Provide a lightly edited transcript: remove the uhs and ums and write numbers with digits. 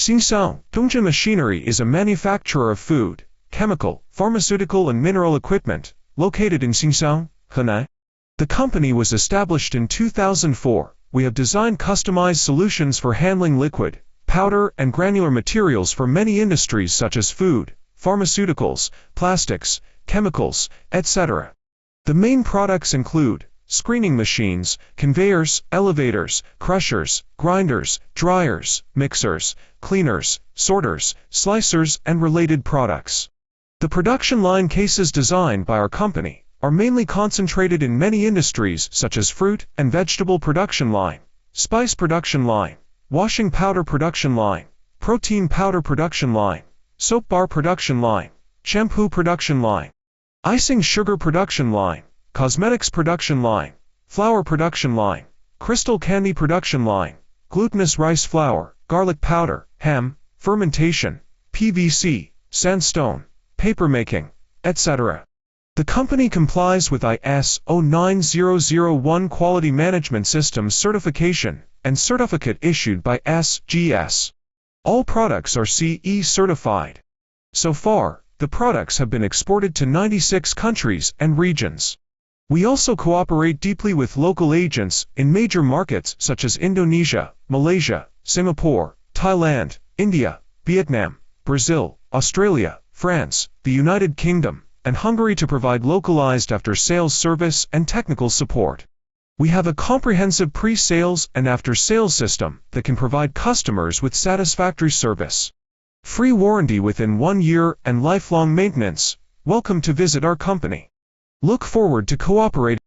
Xinxiang, Dongzhen Machinery is a manufacturer of food, chemical, pharmaceutical and mineral equipment, located in Xinxiang, Henan. The company was established in 2004. We have designed customized solutions for handling liquid, powder and granular materials for many industries such as food, pharmaceuticals, plastics, chemicals, etc. The main products include screening machines, conveyors, elevators, crushers, grinders, dryers, mixers, cleaners, sorters, slicers and related products. The production line cases designed by our company are mainly concentrated in many industries such as fruit and vegetable production line, spice production line, washing powder production line, protein powder production line, soap bar production line, shampoo production line, icing sugar production line, cosmetics production line, flour production line, crystal candy production line, glutinous rice flour, garlic powder, ham, fermentation, PVC, sandstone, paper making, etc. The company complies with ISO 9001 Quality Management System certification and certificate issued by SGS. All products are CE certified. So far, the products have been exported to 96 countries and regions. We also cooperate deeply with local agents in major markets such as Indonesia, Malaysia, Singapore, Thailand, India, Vietnam, Brazil, Australia, France, the United Kingdom, and Hungary to provide localized after-sales service and technical support. We have a comprehensive pre-sales and after-sales system that can provide customers with satisfactory service. Free warranty within 1 year and lifelong maintenance. Welcome to visit our company. Look forward to cooperating.